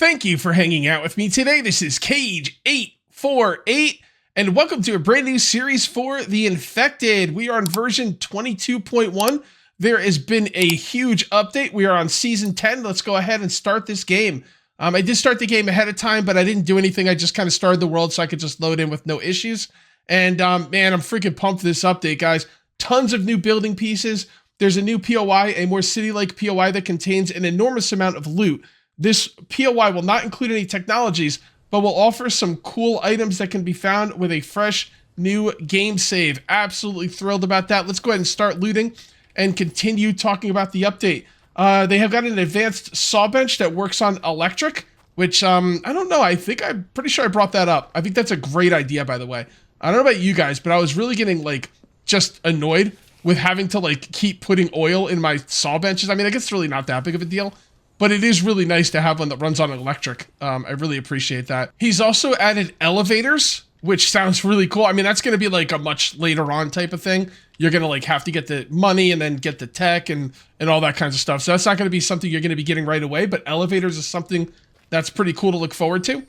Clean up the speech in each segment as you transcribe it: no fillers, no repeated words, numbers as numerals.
Thank you for hanging out with me today. This is Cage848, and welcome to a brand new series for The Infected. We are on version 22.1. There has been a huge update. We are on season 10. Let's go ahead and start this game. I did start the game ahead of time, but I didn't do anything. I just kind of started the world so I could just load in with no issues. And man, I'm freaking pumped for this update, guys. Tons of new building pieces. There's a new POI, a more city-like POI that contains an enormous amount of loot. This POI will not include any technologies, but will offer some cool items that can be found with a fresh new game save. Absolutely thrilled about that. Let's go ahead and start looting and continue talking about the update. They have got an advanced saw bench that works on electric, which I don't know. I'm pretty sure I brought that up. I think that's a great idea, by the way. I don't know about you guys, but I was really getting just annoyed with having to keep putting oil in my saw benches. I mean, I guess it's really not that big of a deal, but it is really nice to have one that runs on electric. I really appreciate that. He's also added elevators, which sounds really cool. I mean, that's going to be a much later on type of thing. You're going to have to get the money and then get the tech and all that kinds of stuff. So that's not going to be something you're going to be getting right away, but elevators is something that's pretty cool to look forward to.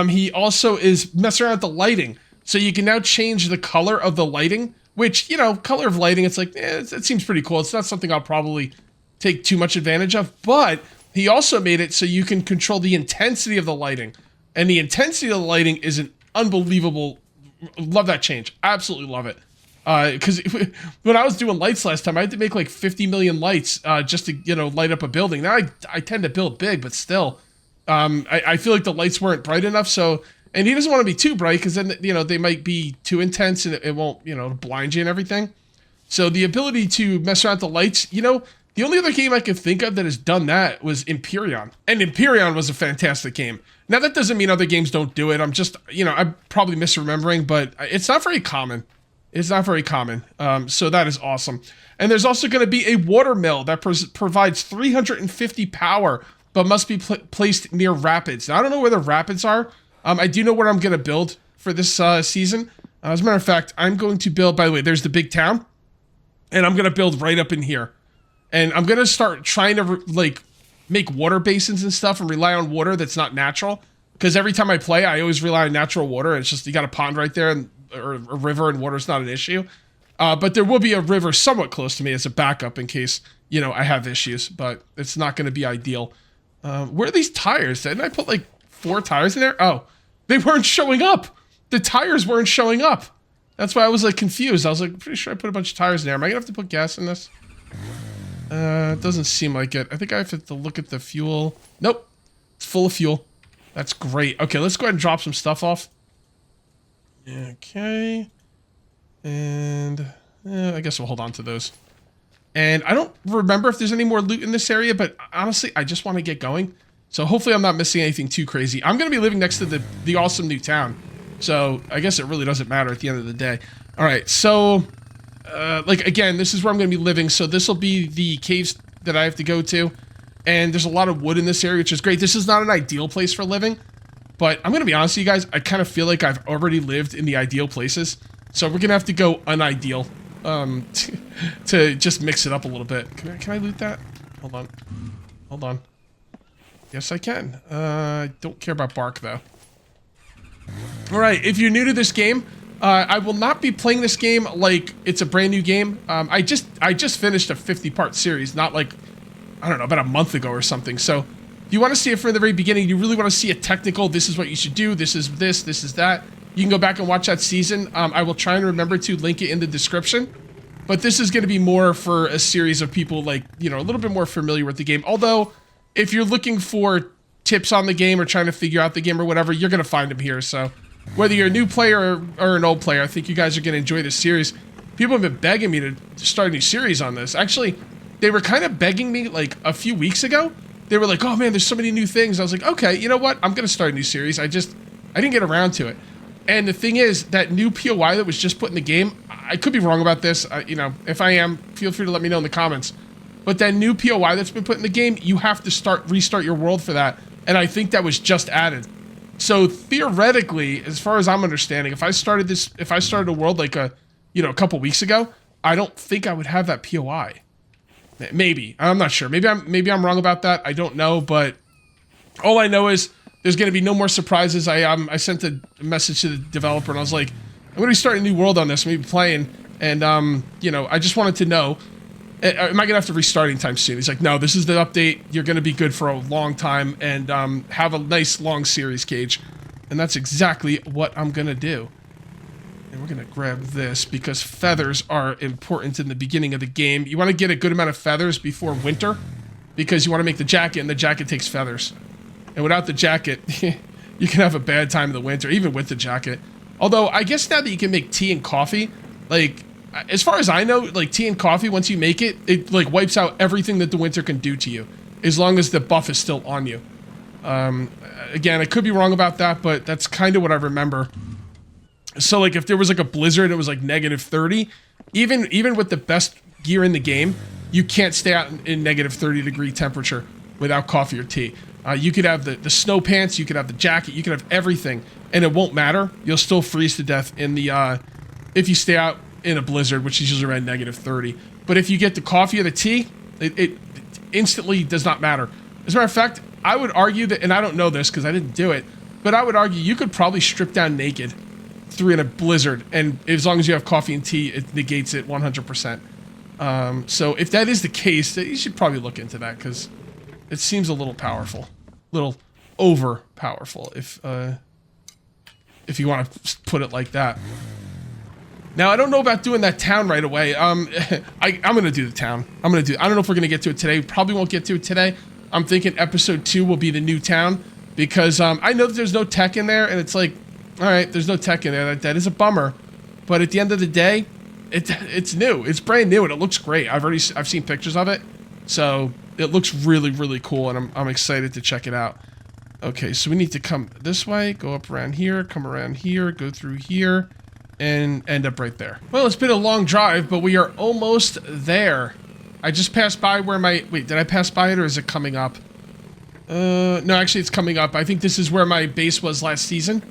He also is messing around with the lighting. So you can now change the color of the lighting, which, color of lighting, it's it seems pretty cool. It's not something I'll probably take too much advantage of, but he also made it so you can control the intensity of the lighting. And the intensity of the lighting is an unbelievable, love that change. Absolutely love it. Because when I was doing lights last time, I had to make 50 million lights just to, light up a building. Now I tend to build big, but still, I feel like the lights weren't bright enough. So, and he doesn't want to be too bright because then, they might be too intense and it won't, blind you and everything. So the ability to mess around with the lights, the only other game I could think of that has done that was Empyrean. And Empyrean was a fantastic game. Now, that doesn't mean other games don't do it. I'm just, I'm probably misremembering, but it's not very common. It's not very common. So that is awesome. And there's also going to be a water mill that provides 350 power, but must be placed near rapids. Now, I don't know where the rapids are. I do know where I'm going to build for this season. As a matter of fact, I'm going to build, by the way, there's the big town. And I'm going to build right up in here. And I'm going to start trying to, make water basins and stuff and rely on water that's not natural. Because every time I play, I always rely on natural water. It's just, you got a pond right there, or a river, and water's not an issue. But there will be a river somewhat close to me as a backup in case, I have issues. But it's not going to be ideal. Where are these tires? Didn't I put, 4 tires in there? Oh, they weren't showing up. The tires weren't showing up. That's why I was, confused. I was, pretty sure I put a bunch of tires in there. Am I going to have to put gas in this? It doesn't seem like it. I think I have to look at the fuel. Nope. It's full of fuel. That's great. Okay, let's go ahead and drop some stuff off. Okay. And I guess we'll hold on to those. And I don't remember if there's any more loot in this area, but honestly, I just want to get going. So hopefully I'm not missing anything too crazy. I'm going to be living next to the awesome new town. So I guess it really doesn't matter at the end of the day. All right, so... again, this is where I'm going to be living, so this will be the caves that I have to go to, and there's a lot of wood in this area, which is great. This is not an ideal place for living, but I'm going to be honest with you guys, I kind of feel like I've already lived in the ideal places, so we're going to have to go unideal, to just mix it up a little bit. Can I loot that? Hold on. Yes, I can. I don't care about bark, though. Alright, if you're new to this game, I will not be playing this game like it's a brand new game. I just finished a 50-part series, not I don't know, about a month ago or something. So if you want to see it from the very beginning, you really want to see a technical, this is what you should do, this is this is that, you can go back and watch that season. I will try and remember to link it in the description. But this is going to be more for a series of people a little bit more familiar with the game. Although, if you're looking for tips on the game or trying to figure out the game or whatever, you're going to find them here, so... Whether you're a new player or an old player, I think you guys are going to enjoy this series. People have been begging me to start a new series on this. Actually, they were kind of begging me a few weeks ago. They were like, oh man, there's so many new things. I was like, okay, you know what? I'm going to start a new series. I didn't get around to it. And the thing is, that new POI that was just put in the game, I could be wrong about this. If I am, feel free to let me know in the comments. But that new POI that's been put in the game, you have to restart your world for that. And I think that was just added. So theoretically, as far as I'm understanding, if I started a world a couple weeks ago, I don't think I would have that POI. Maybe. I'm not sure. Maybe I'm wrong about that. I don't know, but All I know is there's going to be no more surprises. I sent a message to the developer and I was like, I'm going to be starting a new world on this, maybe playing. And, you know, I just wanted to know, am I going to have to restart anytime soon? He's like, no, this is the update. You're going to be good for a long time and have a nice long series, Cage. And that's exactly what I'm going to do. And we're going to grab this because feathers are important in the beginning of the game. You want to get a good amount of feathers before winter because you want to make the jacket, and the jacket takes feathers. And without the jacket, you can have a bad time in the winter, even with the jacket. Although, I guess now that you can make tea and coffee, like, as far as I know, like, tea and coffee, once you make it, it, like, wipes out everything that the winter can do to you, as long as the buff is still on you. Again, I could be wrong about that, but that's kind of what I remember. So, like, if there was, like, a blizzard and it was, like, negative 30, even with the best gear in the game, you can't stay out in negative 30-degree temperature without coffee or tea. You could have the snow pants, you could have the jacket, you could have everything, and it won't matter. You'll still freeze to death in the, if you stay out in a blizzard, which is usually around negative 30. But if you get the coffee or the tea, it instantly does not matter. As a matter of fact, I would argue that, and I don't know this because I didn't do it, but I would argue you could probably strip down naked through in a blizzard, and as long as you have coffee and tea, it negates it 100%. So if that is the case, you should probably look into that because it seems a little powerful, little over powerful, if you want to put it like that. Now I don't know about doing that town right away. I'm gonna do the town. I don't know if we're gonna get to it today. We probably won't get to it today. I'm thinking episode 2 will be the new town because I know that there's no tech in there, and it's like, all right, there's no tech in there. That is a bummer, but at the end of the day, it's new. It's brand new, and it looks great. I've seen pictures of it, so it looks really, really cool, and I'm excited to check it out. Okay, so we need to come this way, go up around here, come around here, go through here, and end up right there. Well, it's been a long drive, but we are almost there. I just passed by where my... Wait, did I pass by it, or is it coming up? No, actually, it's coming up. I think this is where my base was last season.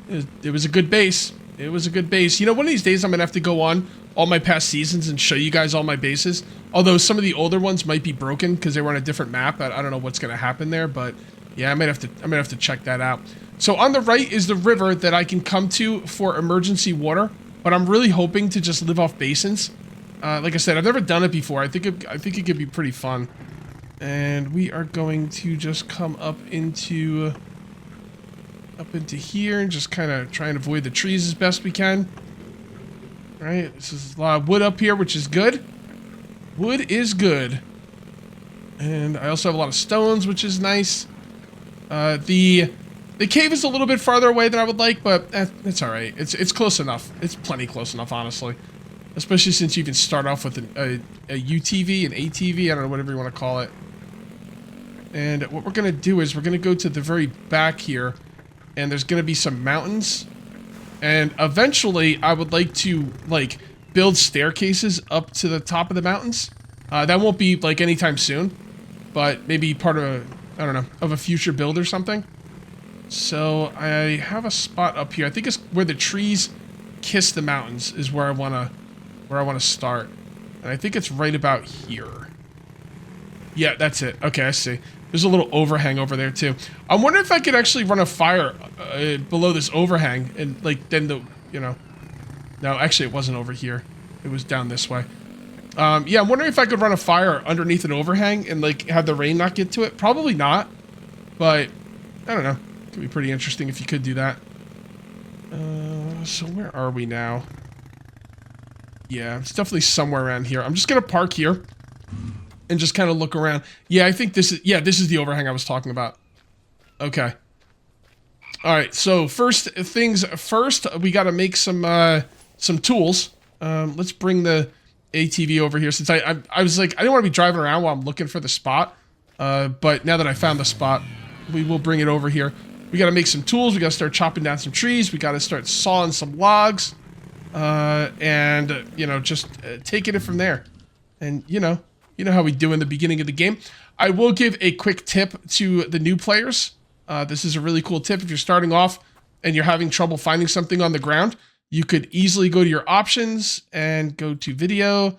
It was a good base. It was a good base. You know, one of these days I'm going to have to go on all my past seasons and show you guys all my bases. Although some of the older ones might be broken because they were on a different map. I don't know what's going to happen there, but yeah, I might have to check that out. So on the right is the river that I can come to for emergency water, but I'm really hoping to just live off basins. Like I said, I've never done it before. I think it could be pretty fun. And we are going to just come up into here and just kind of try and avoid the trees as best we can. All right, this is a lot of wood up here, which is good. Wood is good. And I also have a lot of stones, which is nice. The cave is a little bit farther away than I would like, but it's all right. It's close enough. It's plenty close enough, honestly. Especially since you can start off with a UTV, an ATV, I don't know, whatever you want to call it. And what we're going to do is we're going to go to the very back here, and there's going to be some mountains. And eventually, I would like to, like, build staircases up to the top of the mountains. That won't be, like, anytime soon, but maybe part of a, I don't know, of a future build or something. So I have a spot up here. I think it's where the trees kiss the mountains is where I want to start. And I think it's right about here. Yeah, that's it. Okay, I see. There's a little overhang over there too. I'm wondering if I could actually run a fire below this overhang and like then the, you know. No, actually it wasn't over here. It was down this way. Yeah, I'm wondering if I could run a fire underneath an overhang and like have the rain not get to it. Probably not, but I don't know. Could be pretty interesting if you could do that. So where are we now? Yeah, it's definitely somewhere around here. I'm just gonna park here and just kind of look around. Yeah, I think this is the overhang I was talking about. Okay. All right. So first things first, we got to make some tools. Let's bring the ATV over here since I was like I didn't want to be driving around while I'm looking for the spot. But now that I found the spot, we will bring it over here. We got to make some tools. We got to start chopping down some trees. We got to start sawing some logs. And, you know, just taking it from there. And, you know how we do in the beginning of the game. I will give a quick tip to the new players. This is a really cool tip. If you're starting off and you're having trouble finding something on the ground, you could easily go to your options and go to video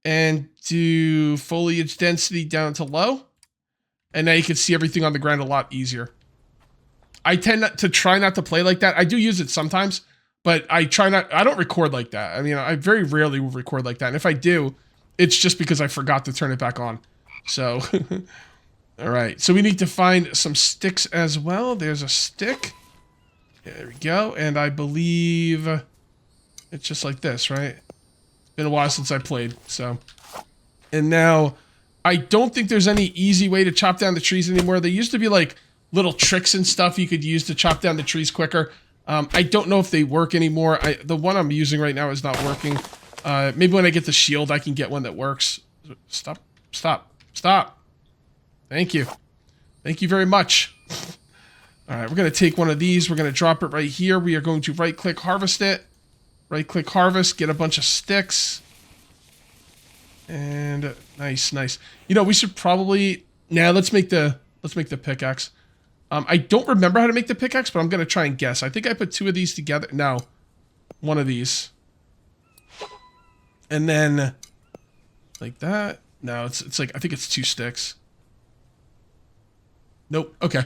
and do foliage density down to low. And now you can see everything on the ground a lot easier. I tend to try not to play like that. I do use it sometimes, but I don't record like that. I mean, I very rarely will record like that. And if I do, it's just because I forgot to turn it back on. So, all right. So we need to find some sticks as well. There's a stick. There we go. And I believe it's just like this, right? It's been a while since I played, so. And now, I don't think there's any easy way to chop down the trees anymore. There used to be like little tricks and stuff you could use to chop down the trees quicker. I don't know if they work anymore. The one I'm using right now is not working. Maybe when I get the shield, I can get one that works. Stop. Stop. Stop. Thank you. Thank you very much. All right, we're going to take one of these. We're going to drop it right here. We are going to right-click harvest it. Right-click harvest, get a bunch of sticks. And nice, nice. You know, we should probably... Nah, let's make the pickaxe. I don't remember how to make the pickaxe, but I'm going to try and guess. I think I put 2 of these together. No, 1 of these. And then, like that. No, it's like, I think it's 2 sticks. Nope, okay.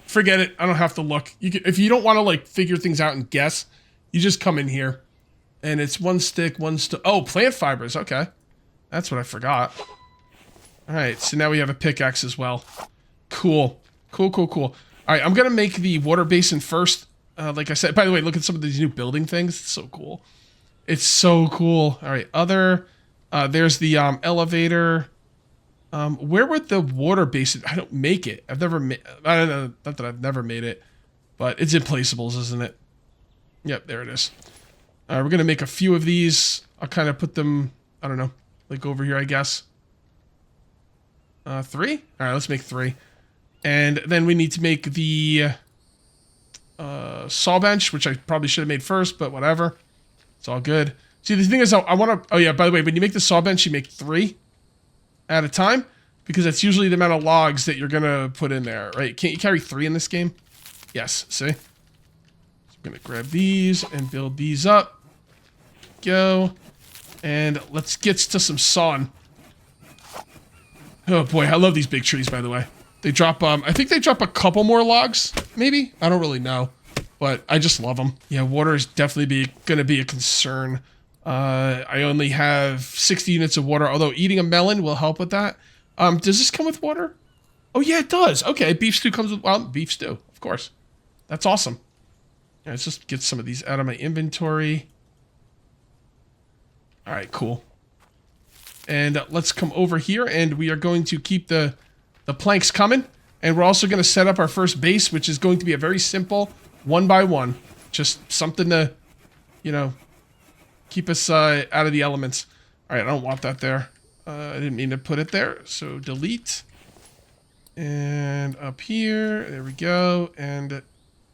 Forget it. I don't have to look. You can, if you don't want to like figure things out and guess, you just come in here. And it's 1 stick, 1 stick. Oh, plant fibers. Okay. That's what I forgot. All right, so now we have a pickaxe as well. Cool. Cool, cool, cool. All right, I'm going to make the water basin first. Like I said, by the way, look at some of these new building things. It's so cool. It's so cool. All right, there's the elevator. Where would the water basin? I don't make it. I've never made. I don't know. Not that I've never made it, but it's in placeables, isn't it? Yep, there it is. All right, we're gonna make a few of these. I'll kind of put them. I don't know, like over here, I guess. 3. All right, let's make 3, and then we need to make the saw bench, which I probably should have made first, but whatever. It's all good. See, the thing is, I want to. Oh yeah, by the way, when you make the saw bench, you make 3. At a time, because that's usually the amount of logs that you're gonna put in there, right? Can't you carry 3 in this game? Yes, see? So I'm gonna grab these and build these up. Go. And let's get to some sawing. Oh boy, I love these big trees, by the way. They drop, I think they drop a couple more logs, maybe? I don't really know, but I just love them. Yeah, water is definitely gonna be a concern. I only have 60 units of water, although eating a melon will help with that. Does this come with water? Oh, yeah, it does. Okay, beef stew comes with... Well, beef stew, of course. That's awesome. Yeah, let's just get some of these out of my inventory. All right, cool. And let's come over here, and we are going to keep the planks coming. And we're also going to set up our first base, which is going to be a very simple 1x1. Just something to, you know... keep us out of the elements. All right, I don't want that there. I didn't mean to put it there, so delete. And up here, there we go. And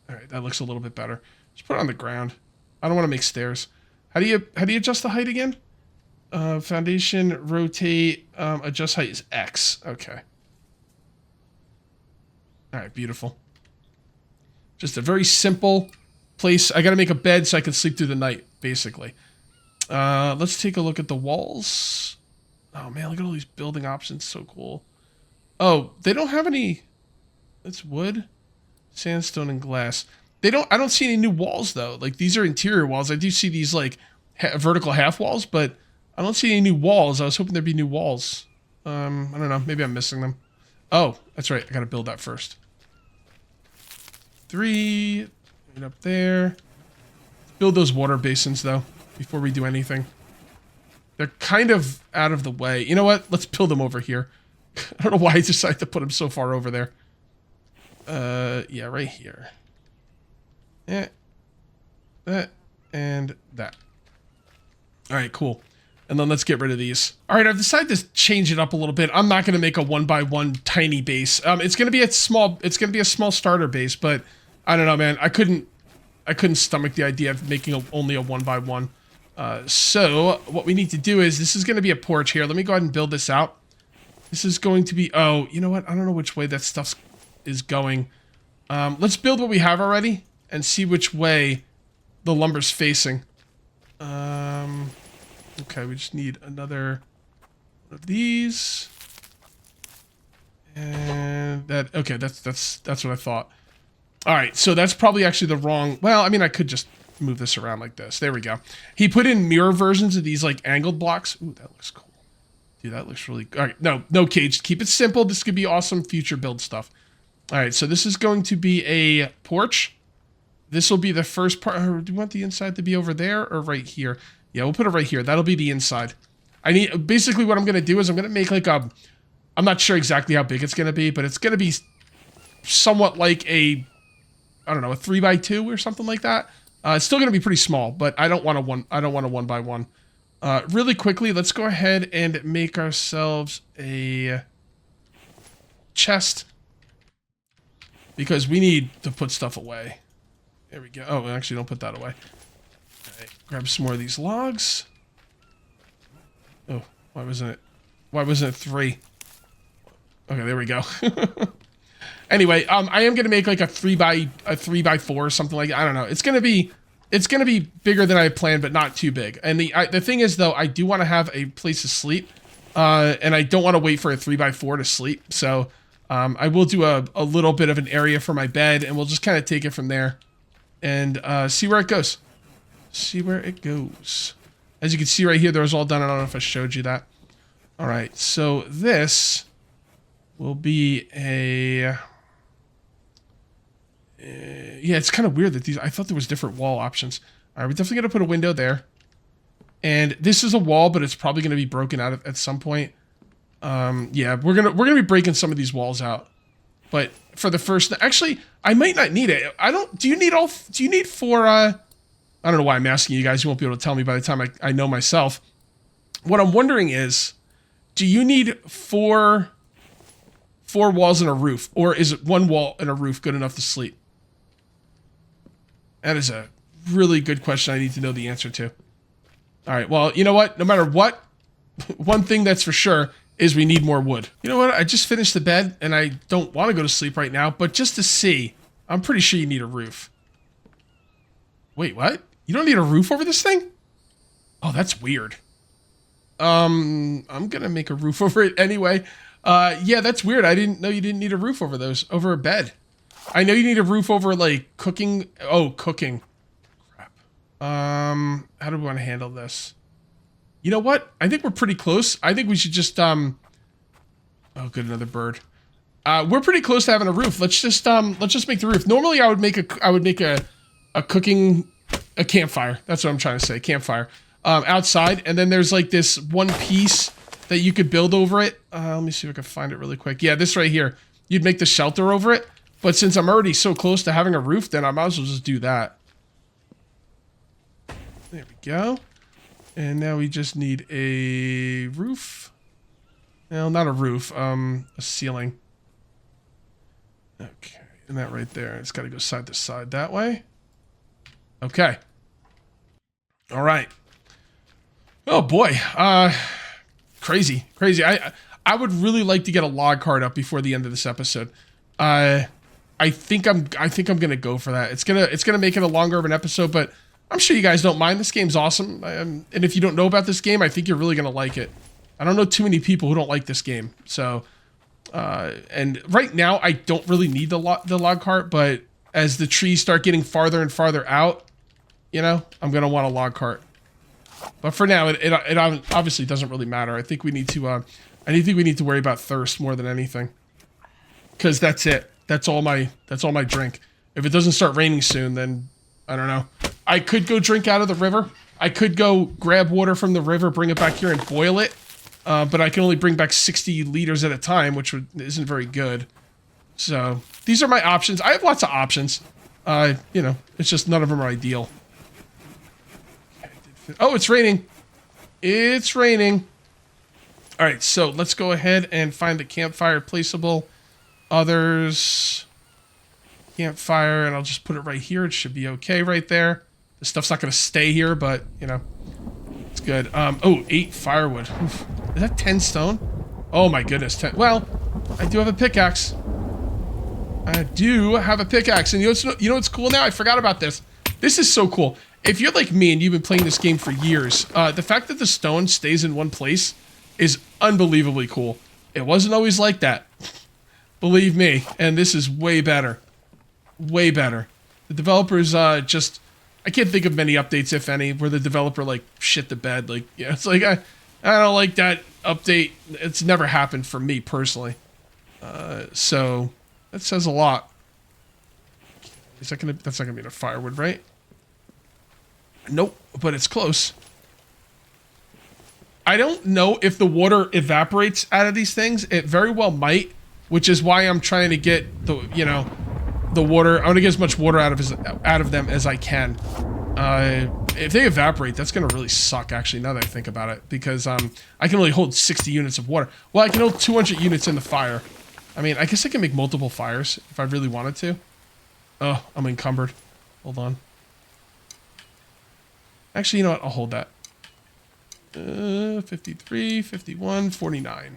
all right, that looks a little bit better. Just put it on the ground. I don't want to make stairs. How do you adjust the height again? Foundation, rotate, adjust height is X. Okay. All right, beautiful. Just a very simple place. I got to make a bed so I can sleep through the night, basically. Let's take a look at the walls. Oh man, look at all these building options. So cool. Oh, they don't have any. It's wood, sandstone, and glass. I don't see any new walls though. Like these are interior walls. I do see these like vertical half walls, but I don't see any new walls. I was hoping there'd be new walls. I don't know. Maybe I'm missing them. Oh, that's right. I gotta build that first. 3 right up there. Build those water basins though. Before we do anything. They're kind of out of the way. You know what? Let's build them over here. I don't know why I decided to put them so far over there. Yeah, right here. Yeah. That and that. All right, cool. And then let's get rid of these. All right, I've decided to change it up a little bit. I'm not going to make a 1x1 tiny base. It's going to be a small starter base, but I don't know, man. I couldn't stomach the idea of making only a 1x1. So what we need to do is, this is going to be a porch here. Let me go ahead and build this out. This is going to be, oh, you know what? I don't know which way that stuff is going. Let's build what we have already and see which way the lumber's facing. Okay, we just need another one of these. And that? Okay, that's what I thought. All right, so that's probably actually the wrong... Well, I mean, I could just move this around like this. There we go. He put in mirror versions of these, like, angled blocks. Ooh, that looks cool. Dude, that looks really... All right, no, Cage. Keep it simple. This could be awesome future build stuff. All right, so this is going to be a porch. This will be the first part. Do you want the inside to be over there or right here? Yeah, we'll put it right here. That'll be the inside. Basically what I'm going to do is I'm going to make like a... I'm not sure exactly how big it's going to be, but it's going to be somewhat like a... I don't know, a 3x2 or something like that. It's still going to be pretty small, but I don't want a 1x1. Really quickly, let's go ahead and make ourselves a chest because we need to put stuff away. There we go. Oh, actually, don't put that away. All right, grab some more of these logs. Oh, why wasn't it 3? Okay, there we go. Anyway, I am gonna make like a 3x4 or something like that. I don't know. It's gonna be bigger than I planned, but not too big. And the thing is though, I do want to have a place to sleep, and I don't want to wait for a 3x4 to sleep. So I will do a little bit of an area for my bed, and we'll just kind of take it from there, and see where it goes. See where it goes. As you can see right here, there was all done. I don't know if I showed you that. All right, so this will be a... yeah, it's kind of weird that these... I thought there was different wall options. All right, we're definitely going to put a window there. And this is a wall, but it's probably going to be broken out at some point. Yeah, we're gonna be breaking some of these walls out. But for the first... Actually, I might not need it. Do you need 4... I don't know why I'm asking you guys. You won't be able to tell me by the time I know myself. What I'm wondering is, do you need 4 walls and a roof? Or is it 1 wall and a roof good enough to sleep? That is a really good question I need to know the answer to. All right, well, you know what? No matter what, one thing that's for sure is we need more wood. You know what? I just finished the bed, and I don't want to go to sleep right now, but just to see, I'm pretty sure you need a roof. Wait, what? You don't need a roof over this thing? Oh, that's weird. I'm gonna make a roof over it anyway. Yeah, that's weird. I didn't know you didn't need a roof over a bed. I know you need a roof over, like, cooking. Oh, cooking. Crap. How do we want to handle this? You know what? I think we're pretty close. I think we should just, oh, good, another bird. We're pretty close to having a roof. Let's just make the roof. Normally, I would make a campfire. That's what I'm trying to say. Campfire. Outside. And then there's, like, this one piece that you could build over it. Let me see if I can find it really quick. Yeah, this right here. You'd make the shelter over it. But since I'm already so close to having a roof, then I might as well just do that. There we go. And now we just need a roof. No, not a roof. A ceiling. Okay. And that right there. It's got to go side to side that way. Okay. All right. Oh, boy. Crazy. I would really like to get a log cart up before the end of this episode. I think I'm gonna go for that. It's gonna make it a longer of an episode, but I'm sure you guys don't mind. This game's awesome, and if you don't know about this game, I think you're really gonna like it. I don't know too many people who don't like this game. So, and right now I don't really need the log cart, but as the trees start getting farther and farther out, you know, I'm gonna want a log cart. But for now, it obviously doesn't really matter. I think we need to worry about thirst more than anything, because that's it. That's all my drink. If it doesn't start raining soon, then I don't know. I could go drink out of the river. I could go grab water from the river, bring it back here and boil it. But I can only bring back 60 liters at a time, which isn't very good. So these are my options. I have lots of options. You know, it's just none of them are ideal. Oh, it's raining. It's raining. All right, so let's go ahead and find the campfire placeable. Others. Campfire, and I'll just put it right here. It should be okay right there. The stuff's not going to stay here, but, you know, it's good. Oh, 8 firewood. Oof. Is that 10 stone? Oh, my goodness. 10. Well, I do have a pickaxe. I do have a pickaxe. And you know what's cool now? I forgot about this. This is so cool. If you're like me and you've been playing this game for years, the fact that the stone stays in one place is unbelievably cool. It wasn't always like that. Believe me. And this is way better. Way better. The developers just... I can't think of many updates, if any, where the developer, like, shit the bed. Like, yeah, it's like, I don't like that update. It's never happened for me, personally. So, that says a lot. Is that gonna... That's not gonna be enough firewood, right? Nope, but it's close. I don't know if the water evaporates out of these things. It very well might, which is why I'm trying to get the, you know, the water. I want to get as much water out of them as I can. If they evaporate, that's going to really suck, actually, now that I think about it, because I can only hold 60 units of water. Well, I can hold 200 units in the fire. I mean, I guess I can make multiple fires if I really wanted to. Oh, I'm encumbered. Hold on. Actually, you know what? I'll hold that. 53, 51, 49.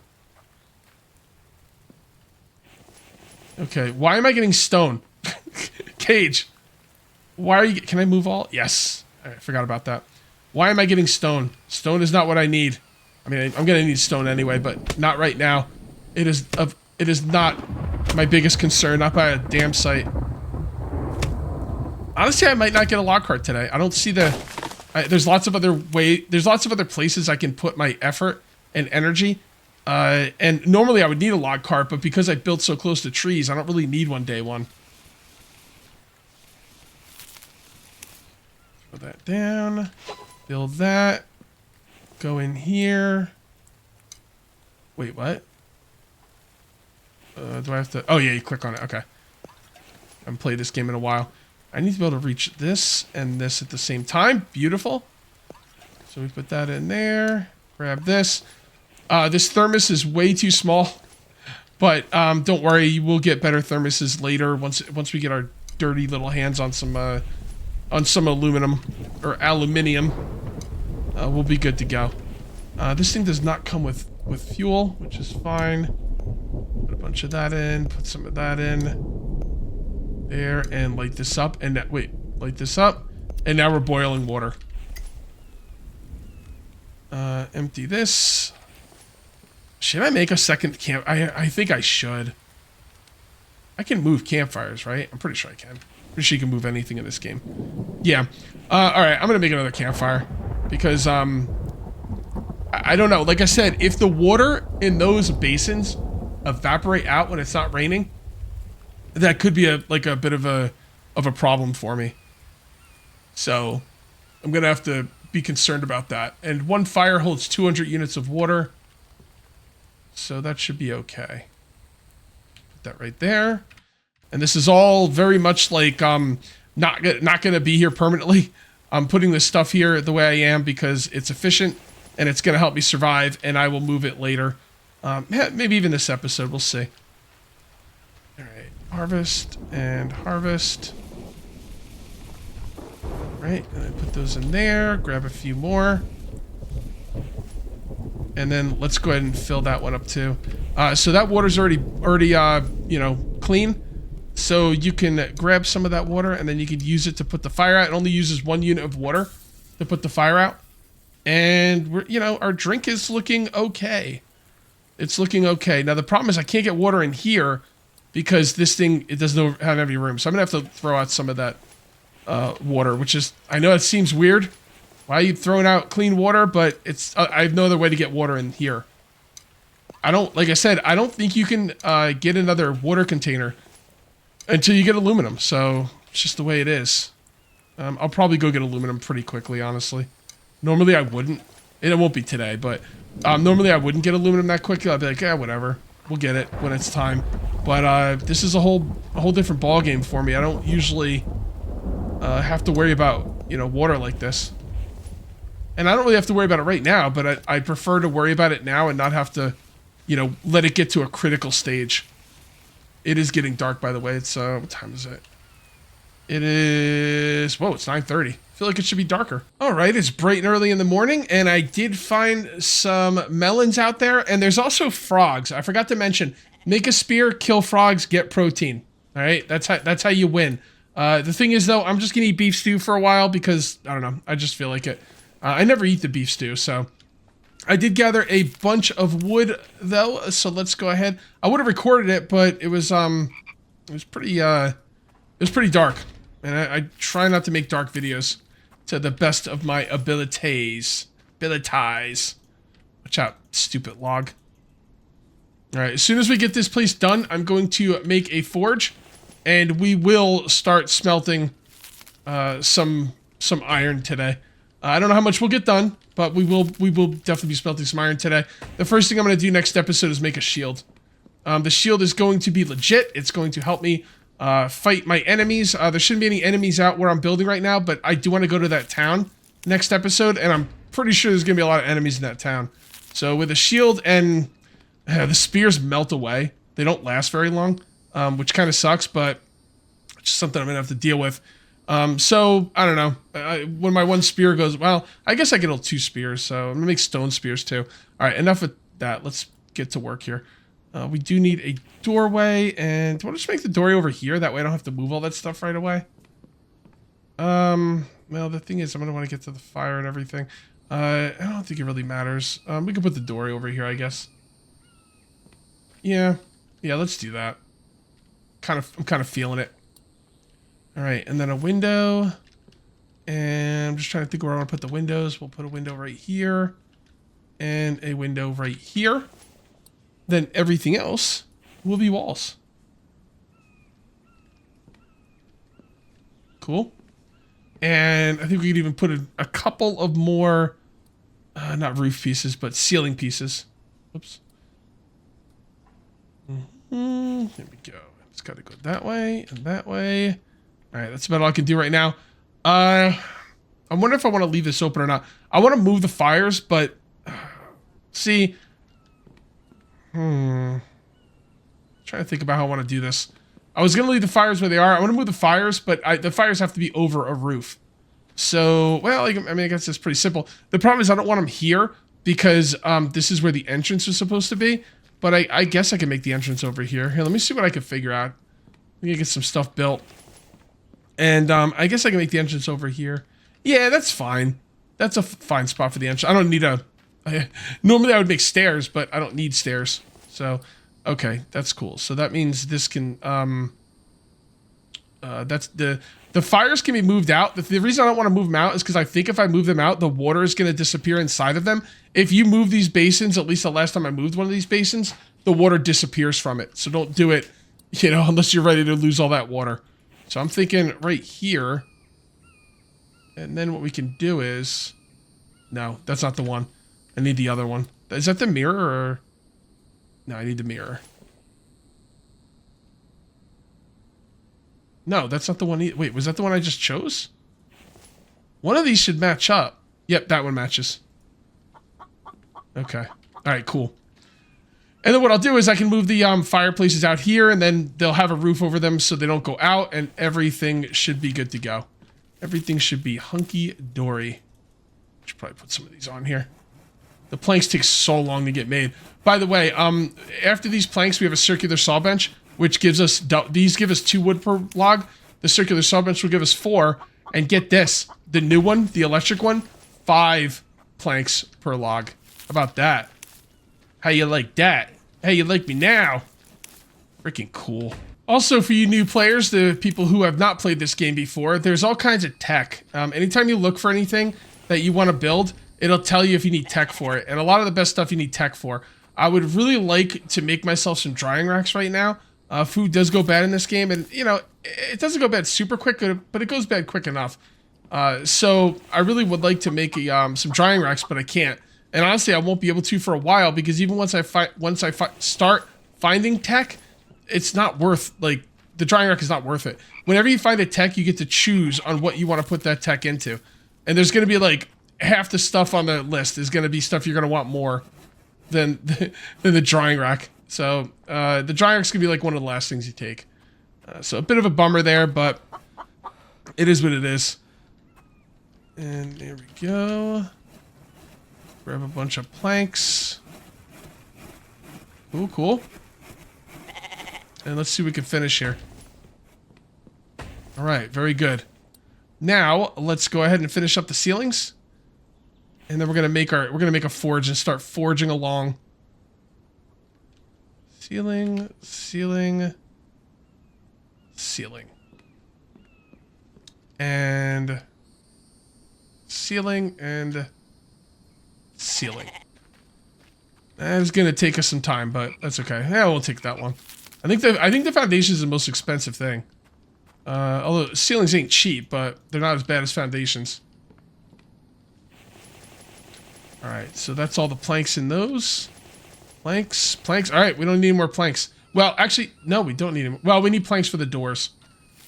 Okay, why am I getting stone? Cage. Why are you... Can I move all? Yes. I forgot about that. Why am I getting stone? Stone is not what I need. I mean, I'm going to need stone anyway, but not right now. It is not my biggest concern, not by a damn sight. Honestly, I might not get a log cart today. I don't see the... there's lots of other places I can put my effort and energy. And normally I would need a log cart, but because I built so close to trees, I don't really need one day one. Put that down. Build that. Go in here. Wait, what? Do I have to... Oh, yeah, you click on it. Okay. I haven't played this game in a while. I need to be able to reach this and this at the same time. Beautiful. So we put that in there. Grab this. This thermos is way too small. But don't worry, you will get better thermoses later once we get our dirty little hands on some aluminum or aluminium. We'll be good to go. This thing does not come with fuel, which is fine. Put a bunch of that in. Put some of that in. There, and light this up, and that, wait, light this up, and now we're boiling water. Empty this. Should I make a second camp? I think I should. I can move campfires, right? I'm pretty sure I can. Pretty sure you can move anything in this game. Yeah. Alright, I'm gonna make another campfire. Because, I don't know. Like I said, if the water in those basins evaporate out when it's not raining, that could be a bit of a problem for me. So I'm gonna have to be concerned about that. And one fire holds 200 units of water, so that should be okay. Put that right there. And this is all very much like not gonna be here permanently. I'm putting this stuff here the way I am because it's efficient and it's gonna help me survive. And I will move it later. Maybe even this episode. We'll see. Harvest and harvest. Right, and I put those in there. Grab a few more. And then let's go ahead and fill that one up too. So that water's already you know, clean. So you can grab some of that water and then you can use it to put the fire out. It only uses 1 unit of water to put the fire out. And we're, you know, our drink is looking okay. It's looking okay. Now the problem is I can't get water in here because this thing, it doesn't have any room. So I'm going to have to throw out some of that water, which is, I know it seems weird. Why are you throwing out clean water? But it's, I have no other way to get water in here. Like I said, I don't think you can get another water container until you get aluminum. So it's just the way it is. I'll probably go get aluminum pretty quickly, honestly. Normally I wouldn't. It won't be today, but normally I wouldn't get aluminum that quickly. I'd be like, yeah, whatever. We'll get it when it's time. But this is a whole different ball game for me. I don't usually have to worry about, you know, water like this. And I don't really have to worry about it right now, but I prefer to worry about it now and not have to, you know, let it get to a critical stage. It is getting dark, by the way. It's, what time is it? It is, whoa, it's 9:30. I feel like it should be darker. All right, it's bright and early in the morning, and I did find some melons out there, and there's also frogs. I forgot to mention, make a spear, kill frogs, get protein. All right, that's how you win. The thing is, though, I'm just gonna eat beef stew for a while because, I don't know, I just feel like it. I never eat the beef stew, so I did gather a bunch of wood though, so let's go ahead. I would have recorded it, but it was pretty dark, and I try not to make dark videos to the best of my abilities. Watch out, stupid log. All right, as soon as we get this place done, I'm going to make a forge, and we will start smelting some iron today. I don't know how much we'll get done, but we will definitely be smelting some iron today. The first thing I'm going to do next episode is make a shield. The shield is going to be legit. It's going to help me fight my enemies. There shouldn't be any enemies out where I'm building right now, but I do want to go to that town next episode, and I'm pretty sure there's going to be a lot of enemies in that town. So with a shield and the spears melt away. They don't last very long, which kind of sucks, but it's just something I'm going to have to deal with. So, I don't know. When my one spear goes, well, I guess I get 2 spears, so I'm going to make stone spears too. All right, enough of that. Let's get to work here. We do need a doorway, and do I just make the doorway over here? That way I don't have to move all that stuff right away. Well, the thing is, I'm going to want to get to the fire and everything. I don't think it really matters. We can put the doorway over here, I guess. Yeah, let's do that. I'm kind of feeling it. All right, and then a window. And I'm just trying to think where I want to put the windows. We'll put a window right here. And a window right here. Then everything else will be walls. Cool. And I think we could even put a couple of more, not roof pieces, but ceiling pieces. Oops. There we go. It's got to go that way and that way. All right, that's about all I can do right now. I wonder if I want to leave this open or not. I want to move the fires, but see, trying to think about how I want to do this. I was gonna leave the fires where they are. I want to move the fires, but the fires have to be over a roof. So, well, I mean, I guess it's pretty simple. The problem is I don't want them here because this is where the entrance is supposed to be. But I guess I can make the entrance over here. Here, let me see what I can figure out. Let me get some stuff built. And I guess I can make the entrance over here. Yeah, that's fine. That's a fine spot for the entrance. I don't need normally I would make stairs, but I don't need stairs. So, okay, that's cool. So that means this can, that's the fires can be moved out. The reason I don't want to move them out is because I think if I move them out, the water is going to disappear inside of them. If you move these basins, at least the last time I moved one of these basins, the water disappears from it. So don't do it, unless you're ready to lose all that water. So I'm thinking right here. And then what we can do is, no, that's not the one. I need the other one. Is that the mirror or? No, I need the mirror. No, that's not the one. Wait, was that the one I just chose? One of these should match up. Yep, that one matches. Okay. All right, cool. And then what I'll do is I can move the fireplaces out here, and then they'll have a roof over them so they don't go out, and everything should be good to go. Everything should be hunky-dory. Should probably put some of these on here. The planks take so long to get made. By the way, after these planks, we have a circular saw bench, which gives us, these give us 2 wood per log. The circular saw bench will give us 4. And get this, the new one, the electric one, 5 planks per log. How about that? How you like that? How you like me now? Freaking cool. Also, for you new players, the people who have not played this game before, there's all kinds of tech. Anytime you look for anything that you want to build, it'll tell you if you need tech for it. And a lot of the best stuff you need tech for. I would really like to make myself some drying racks right now. Food does go bad in this game, and it doesn't go bad super quick, but it goes bad quick enough. So I really would like to make some drying racks, but I can't. And honestly, I won't be able to for a while because even once I start finding tech, it's not worth, like, the drying rack is not worth it. Whenever you find a tech, you get to choose on what you want to put that tech into. And there's going to be like half the stuff on the list is going to be stuff you're going to want more than the drying rack. So the drying rack's going to be like one of the last things you take. So a bit of a bummer there, but it is what it is. And there we go. Grab a bunch of planks. Ooh, cool. And let's see what we can finish here. All right, very good. Now, let's go ahead and finish up the ceilings. And then we're gonna make a forge and start forging along. Ceiling, ceiling, ceiling. And ceiling and ceiling. That's gonna take us some time, but that's okay. Yeah, we'll take that one. I think the foundation is the most expensive thing. Although ceilings ain't cheap, but they're not as bad as foundations. All right, so that's all the planks in those. Planks. All right, we don't need any more planks. Well, actually, no, we don't need them. Well, we need planks for the doors,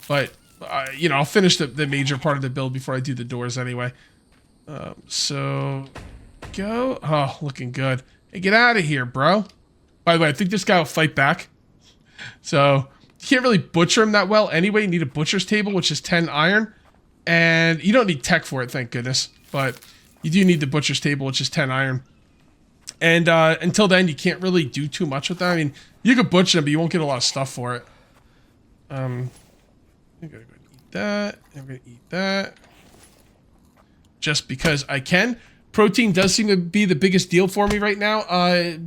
but you know, I'll finish the major part of the build before I do the doors anyway. So go. Oh, looking good. Hey, get out of here, bro. By the way, I think this guy will fight back. So you can't really butcher him that well anyway. You need a butcher's table, which is 10 iron, and you don't need tech for it, thank goodness. But you do need the butcher's table, which is 10 iron. And until then, you can't really do too much with that. I mean, you could butcher them, but you won't get a lot of stuff for it. I'm gonna go eat that. I'm gonna eat that. Just because I can. Protein does seem to be the biggest deal for me right now.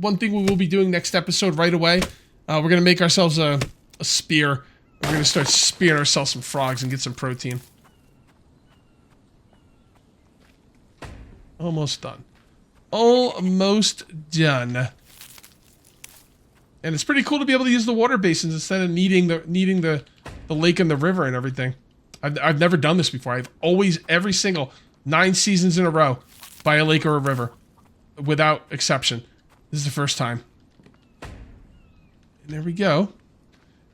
One thing we will be doing next episode right away. We're gonna make ourselves a spear. We're gonna start spearing ourselves some frogs and get some protein. Almost done. Almost done. And it's pretty cool to be able to use the water basins instead of needing the lake and the river and everything. I've never done this before. I've always, every single 9 seasons in a row, by a lake or a river, without exception. This is the first time. And there we go.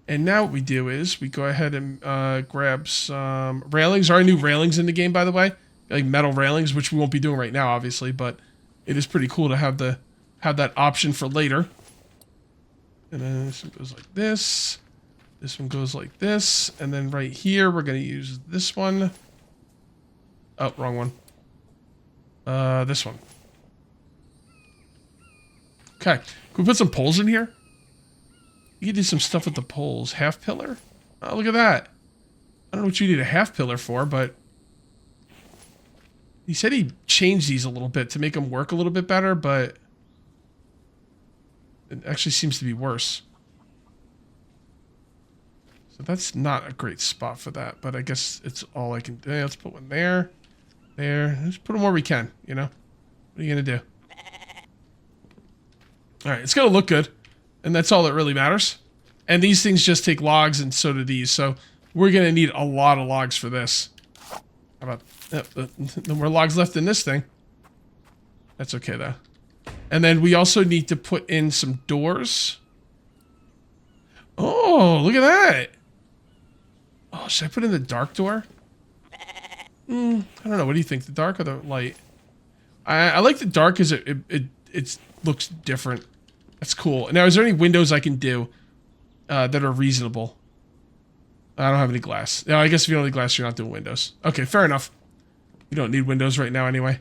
And now what we do is we go ahead and grab some railings. There are new railings in the game, by the way, like metal railings, which we won't be doing right now, obviously, but it is pretty cool to have that option for later. And then this one goes like this. This one goes like this. And then right here, we're going to use this one. Oh, wrong one. This one. Okay. Can we put some poles in here? You can do some stuff with the poles. Half pillar? Oh, look at that. I don't know what you need a half pillar for, but he said he changed these a little bit to make them work a little bit better, but it actually seems to be worse. So that's not a great spot for that, but I guess it's all I can do. Let's put one there. There. Let's put them where we can, you know? What are you going to do? Alright, it's going to look good. And that's all that really matters. And these things just take logs, and so do these. So we're going to need a lot of logs for this. How about... no more logs left in this thing. That's okay, though. And then we also need to put in some doors. Oh, look at that. Oh, should I put in the dark door? I don't know. What do you think? The dark or the light? I like the dark because it looks different. That's cool. Now, is there any windows I can do that are reasonable? I don't have any glass. No, I guess if you don't need glass, you're not doing windows. Okay, fair enough. You don't need windows right now anyway.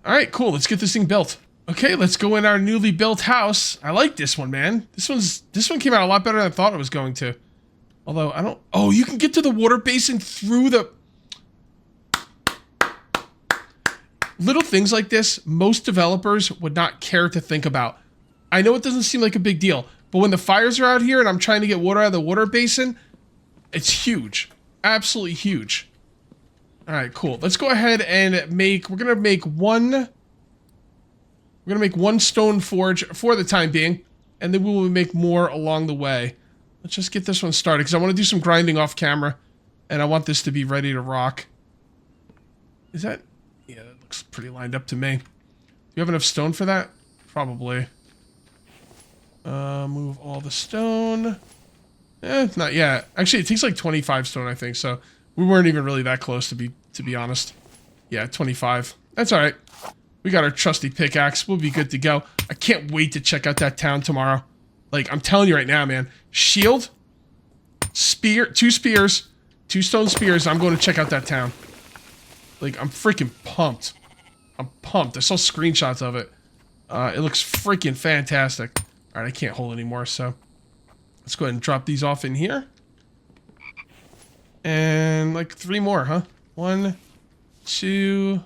All right, cool. Let's get this thing built. Okay, let's go in our newly built house. I like this one, man. This one came out a lot better than I thought it was going to. Although I don't... Oh, you can get to the water basin through the... Little things like this, most developers would not care to think about. I know it doesn't seem like a big deal, but when the fires are out here and I'm trying to get water out of the water basin, it's huge. Absolutely huge. All right, cool. Let's go ahead and make... We're going to make one stone forge for the time being, and then we will make more along the way. Let's just get this one started, because I want to do some grinding off camera, and I want this to be ready to rock. Is that... Yeah, that looks pretty lined up to me. Do you have enough stone for that? Probably. Move all the stone. Not yet. Actually, it takes like 25 stone, I think, so we weren't even really that close, to be honest. Yeah, 25. That's all right. We got our trusty pickaxe. We'll be good to go. I can't wait to check out that town tomorrow. Like, I'm telling you right now, man. Shield, spear, 2 spears, 2 stone spears. I'm going to check out that town. Like, I'm freaking pumped. I'm pumped. I saw screenshots of it. It looks freaking fantastic. All right, I can't hold anymore, so let's go ahead and drop these off in here. And like 3 more, huh? 1, 2,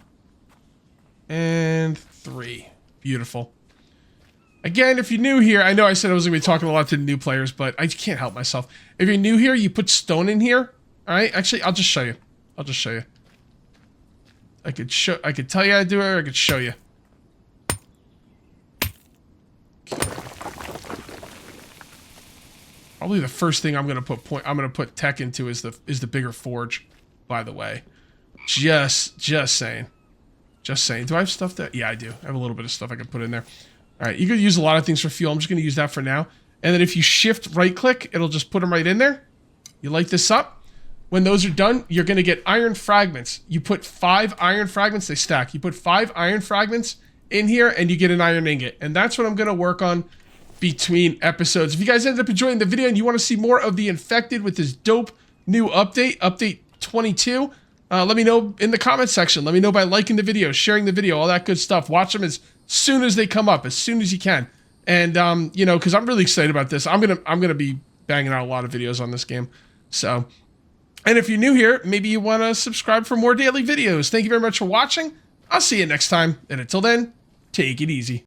and 3. Beautiful. Again, if you're new here, I know I said I was going to be talking a lot to the new players, but I can't help myself. If you're new here, you put stone in here. All right, actually, I'll just show you. I'll just show you. I could tell you how to do it, or I could show you. Probably the first thing I'm going to put tech into is the bigger forge, by the way. Just saying. Just saying. Do I have stuff that... Yeah, I do. I have a little bit of stuff I can put in there. All right, you could use a lot of things for fuel. I'm just going to use that for now. And then if you shift right-click, it'll just put them right in there. You light this up. When those are done, you're going to get iron fragments. You put 5 iron fragments, they stack. You put 5 iron fragments in here, and you get an iron ingot. And that's what I'm going to work on between episodes. If you guys ended up enjoying the video and you want to see more of the Infected with this dope new update, update 22, let me know in the comment section. Let me know by liking the video, sharing the video, all that good stuff. Watch them as soon as they come up, as soon as you can. And you know, because I'm really excited about this. I'm gonna be banging out a lot of videos on this game. So, and if you're new here, maybe you want to subscribe for more daily videos. Thank you very much for watching. I'll see you next time, and until then, take it easy.